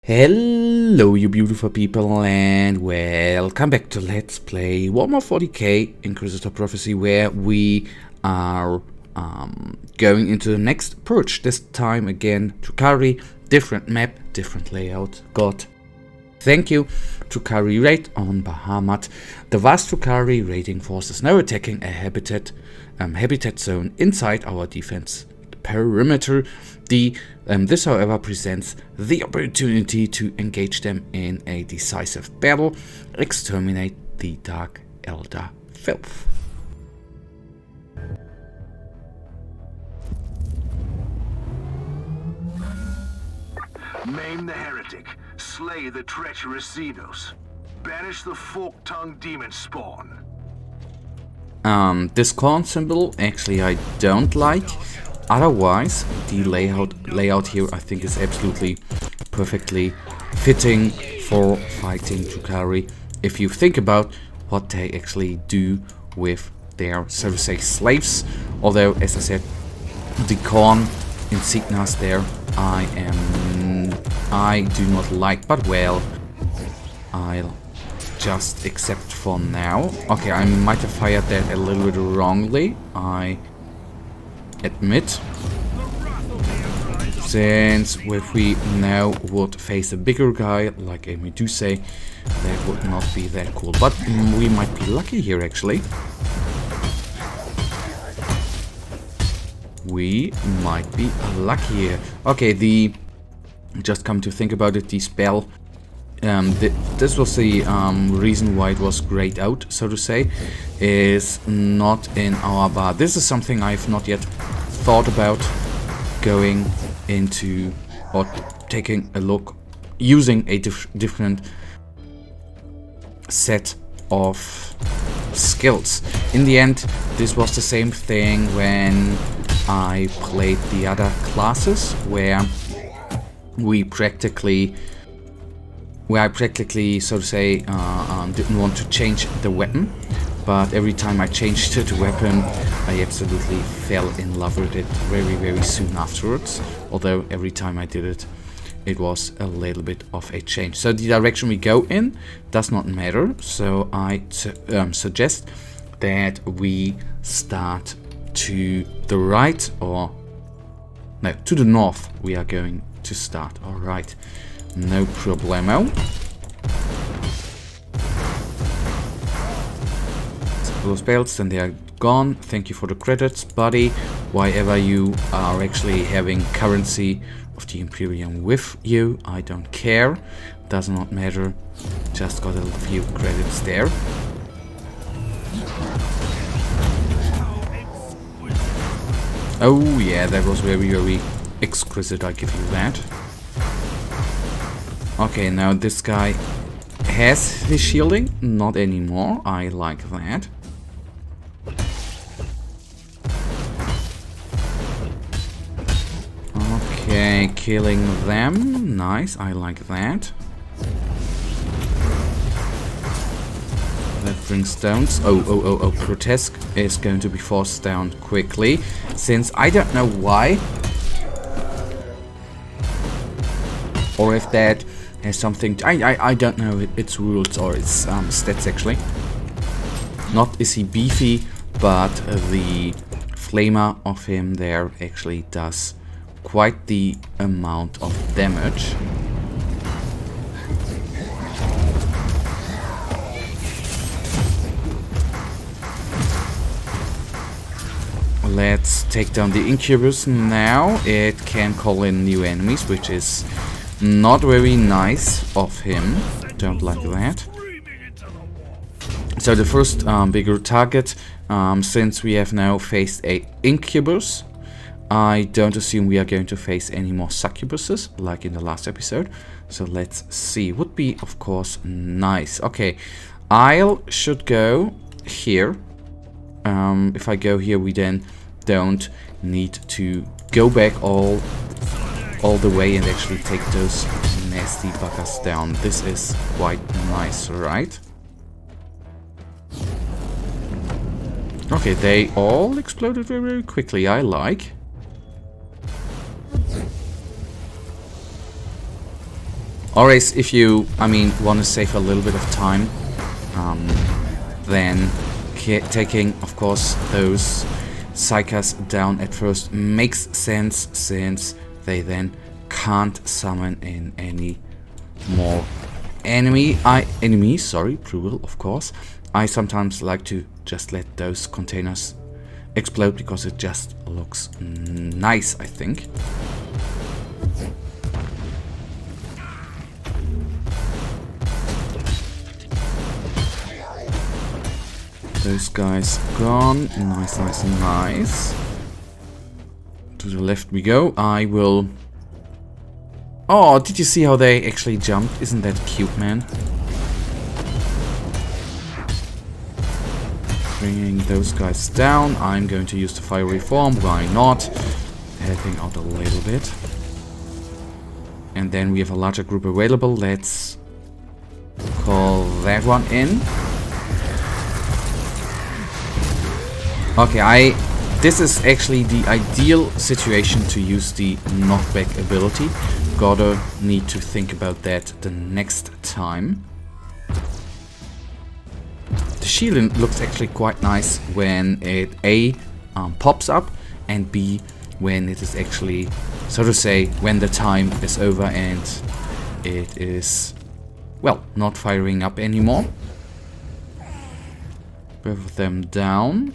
Hello you beautiful people and welcome back to Let's Play Warhammer 40k Inquisitor Prophecy, where we are going into the next purge. This time again Drukhari, different map, different layout. God thank you. Drukhari raid on Bahamut. The vast Drukhari raiding forces now attacking a habitat zone inside our defense perimeter. This, however, presents the opportunity to engage them in a decisive battle, exterminate the Dark Elder filth. Maim the heretic, slay the treacherous Xenos, banish the fork-tongued demon spawn. This corn symbol, actually I don't like. Otherwise, the layout here I think is absolutely perfectly fitting for fighting Drukhari. If you think about what they actually do with their, so to say, slaves. Although, as I said, the corn insignias there I do not like, but well, I'll just accept for now. Okay, I might have fired that a little bit wrongly, I admit, since if we now would face a bigger guy like a Medusa, that would not be that cool, but we might be lucky here actually. We might be lucky here. Okay, just come to think about it, the spell, this was the reason why it was grayed out, so to say, is not in our bar. This is something I've not yet thought about going into or taking a look, using a different set of skills. In the end, this was the same thing when I played the other classes, where I practically, so to say, didn't want to change the weapon, but every time I changed the weapon, I absolutely fell in love with it very soon afterwards. Although every time I did it, it was a little bit of a change. So the direction we go in does not matter. So I suggest that we start to the right, or no, to the north. We are going to start. All right, no problemo. Those belts, then they are gone. Thank you for the credits, buddy. Why ever you are actually having currency of the Imperium with you, I don't care. Does not matter. Just got a few credits there. Oh yeah, that was very exquisite, I give you that. Okay, now this guy has his shielding, not anymore. I like that. Okay, killing them. Nice, I like that. That brings stones. Oh, Grotesque is going to be forced down quickly, since I don't know why. Or if that has something to, I don't know its rules or its stats actually. Not is he beefy, but the flamer of him there actually does quite the amount of damage. Let's take down the Incubus now. It can call in new enemies, which is not very nice of him. Don't like that. So the first bigger target, since we have now faced a Incubus, I don't assume we are going to face any more succubuses like in the last episode. So let's see. Would be, of course, nice. Okay, I should go here. If I go here, we then don't need to go back all the way and actually take those nasty buggers down. This is quite nice, right? Okay, they all exploded very quickly. I like. Always, if you, I mean, want to save a little bit of time, then taking, of course, those psychers down at first makes sense, since they then can't summon in any more enemies, sorry, plural, of course. I sometimes like to just let those containers explode because it just looks nice, I think. Those guys gone. Nice, nice, nice. To the left we go. I will... Oh, did you see how they actually jumped? Isn't that cute, man? Bringing those guys down. I'm going to use the fiery form. Why not? Helping out a little bit. And then we have a larger group available. Let's call that one in. Okay, this is actually the ideal situation to use the knockback ability. Gotta need to think about that the next time. The shield looks actually quite nice when it A, pops up, and B, when it is actually, so to say, when the time is over and it is, well, not firing up anymore. Both of them down.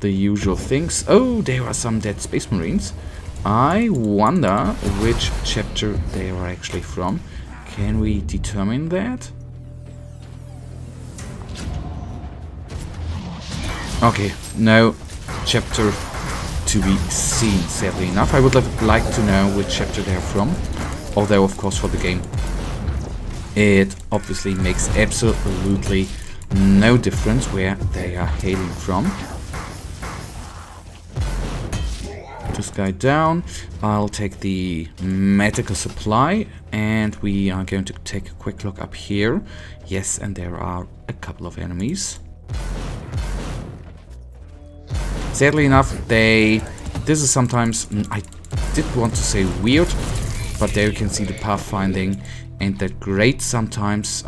The usual things. Oh, there are some dead Space Marines. I wonder which chapter they are actually from. Can we determine that? Okay, no chapter to be seen, sadly enough. I would like to know which chapter they are from. Although, of course, for the game, it obviously makes absolutely no difference where they are hailing from. This guy down. I'll take the medical supply, and we are going to take a quick look up here. Yes, and there are a couple of enemies. Sadly enough, this is sometimes, I did want to say weird, but there you can see the pathfinding ain't that great sometimes.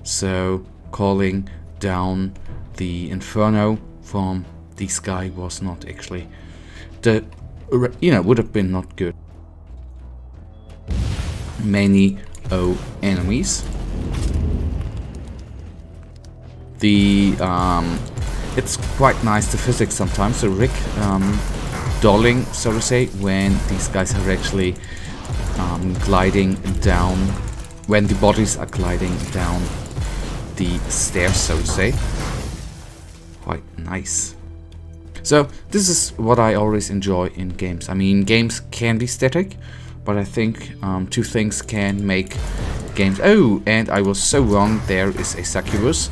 So calling down the Inferno from this guy was not actually the, would have been not good. Many enemies. The it's quite nice, the physics sometimes. So Rick dolling, so to say, when these guys are actually gliding down, when the bodies are gliding down the stairs, so to say. Quite nice. So this is what I always enjoy in games. I mean, games can be static, but I think two things can make games... Oh, and I was so wrong, there is a succubus.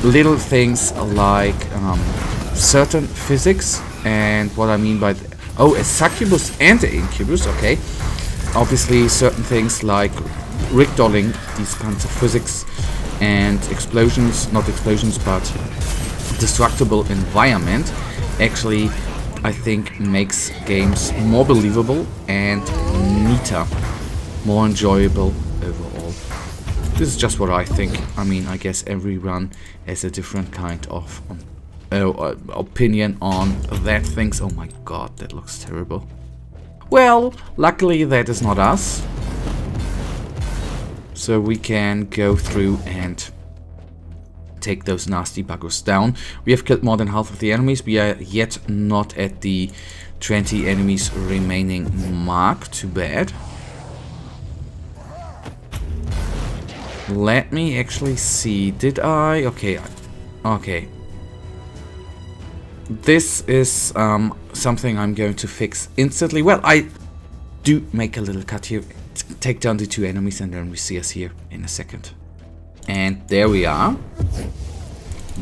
Little things like certain physics, and what I mean by... Oh, a succubus and an incubus, okay. Obviously certain things like ragdolling, these kinds of physics and explosions, not explosions, but destructible environment, actually, I think, makes games more believable and neater, more enjoyable overall. This is just what I think. I mean, I guess every run has a different kind of opinion on that things. Oh my god, that looks terrible. Well, luckily that is not us. So we can go through and take those nasty buggers down. We have killed more than half of the enemies. We are yet not at the 20 enemies remaining mark. Too bad. Let me actually see. Did I? Okay. Okay. This is something I'm going to fix instantly. Well, I do make a little cut here. Take down the two enemies and then we see us here in a second. And there we are.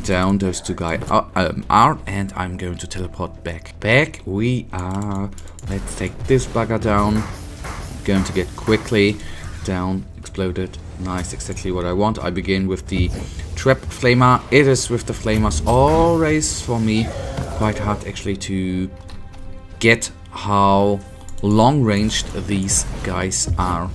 Down those two guys are, and I'm going to teleport back. Back we are. Let's take this bugger down. Going to get quickly down. Exploded. Nice, exactly what I want. I begin with the trap flamer. It is with the flamers always for me quite hard actually to get how long ranged these guys are.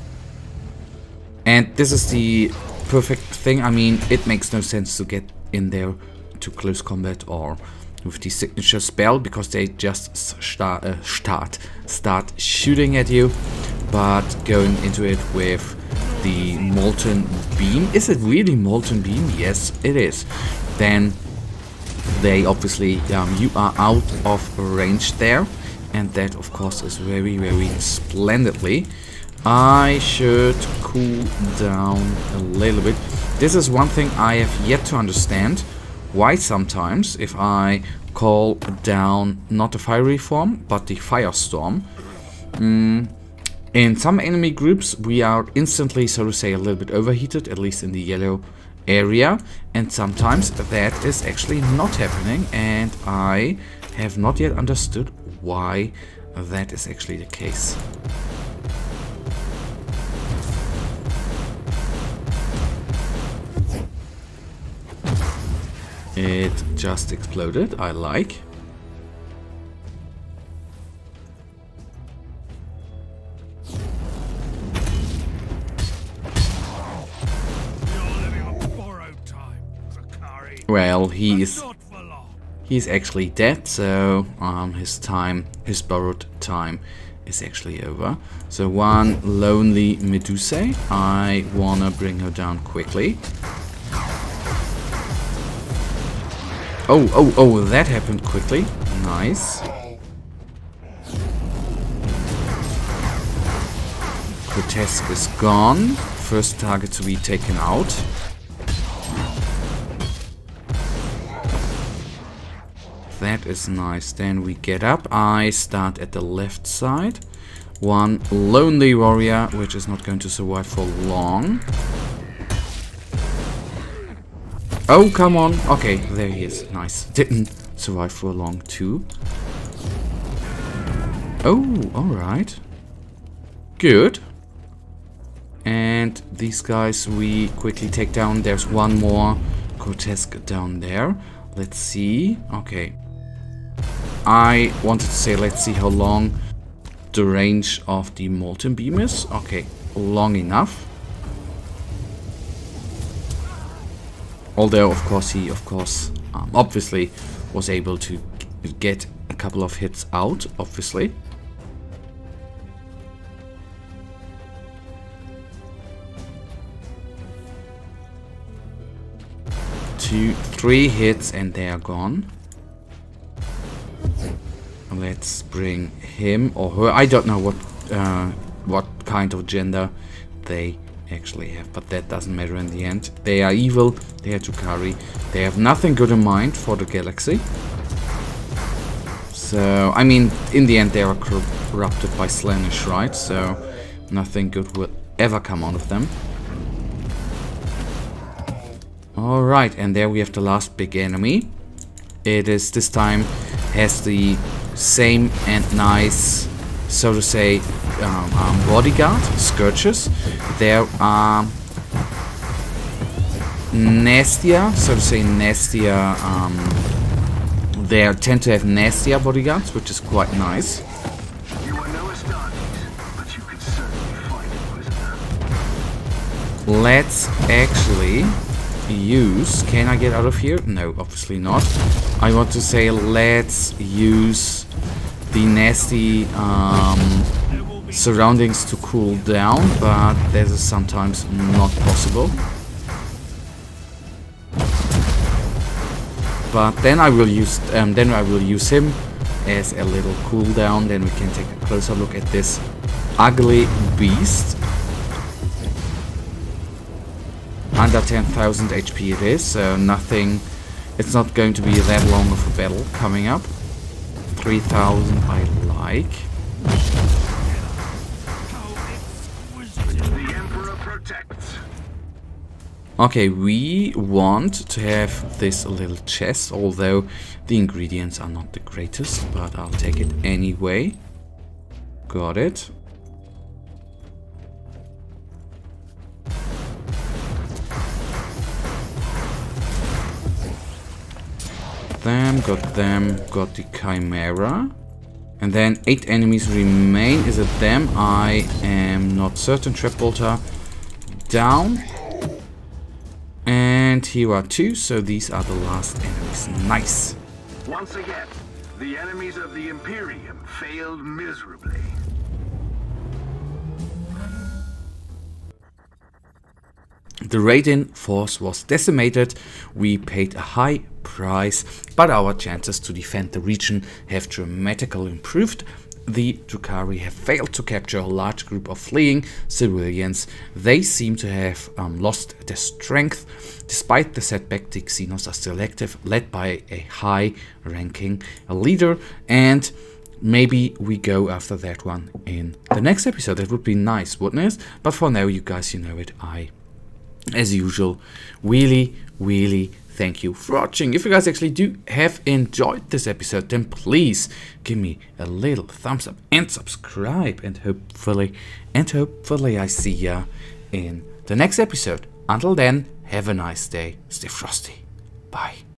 And this is the perfect thing. I mean, it makes no sense to get in there to close combat or with the signature spell, because they just start shooting at you. But going into it with the Molten Beam, is it really Molten Beam? Yes, it is. Then they obviously, you are out of range there, and that of course is very, very splendidly. I should cool down a little bit. This is one thing I have yet to understand, why sometimes if I call down not the fiery form but the firestorm, in some enemy groups we are instantly, so to say, a little bit overheated, at least in the yellow area, and sometimes that is actually not happening, and I have not yet understood why that is actually the case. It just exploded, I like. Well, he's actually dead, so his borrowed time is actually over. So one lonely Medusa, I wanna bring her down quickly. Oh, that happened quickly. Nice. Grotesque is gone. First target to be taken out. That is nice. Then we get up. I start at the left side. One lonely warrior, which is not going to survive for long. Oh, come on. Okay, there he is. Nice. Didn't survive for long too. Oh, alright. Good. And these guys we quickly take down. There's one more grotesque down there. Let's see. Okay. I wanted to say, let's see how long the range of the Molten Beam is. Okay, long enough. Although, of course, he, obviously was able to get a couple of hits out, obviously. 2, 3 hits and they are gone. Let's bring him or her. I don't know what kind of gender they actually have, but that doesn't matter in the end. They are evil, they are Tukari, they have nothing good in mind for the galaxy. So, I mean, in the end they are corrupted by Slaanesh, right? So, nothing good will ever come out of them. Alright, and there we have the last big enemy. It is, this time, has the same and nice, so to say, bodyguard, Scourges. There are nastier, so to say, nastier, they tend to have nastier bodyguards, which is quite nice. You are no Astarte, but you can certainly find Inquisitor. Let's actually use, can I get out of here? No, obviously not. I want to say let's use the nasty surroundings to cool down, but that is sometimes not possible. But then I will use him as a little cooldown. Then we can take a closer look at this ugly beast. Under 10,000 HP it is, so nothing. It's not going to be that long of a battle coming up. 3,000 I like. The Emperor protects. Okay, we want to have this little chest, although the ingredients are not the greatest, but I'll take it anyway. Got it. Got the Chimera. And then 8 enemies remain. Is it them? I am not certain. Trap Bolter. down. And here are 2, so these are the last enemies. Nice. Once again, the enemies of the Imperium failed miserably. The raid-in force was decimated, we paid a high price, but our chances to defend the region have dramatically improved. The Drukhari have failed to capture a large group of fleeing civilians. They seem to have lost their strength. Despite the setback, the Xenos are still active, led by a high-ranking leader, and maybe we go after that one in the next episode. That would be nice, wouldn't it? But for now, you guys, you know it, as usual, really thank you for watching. If you guys actually do have enjoyed this episode, then please give me a little thumbs up and subscribe, and hopefully I see ya in the next episode. Until then, have a nice day. Stay frosty. Bye.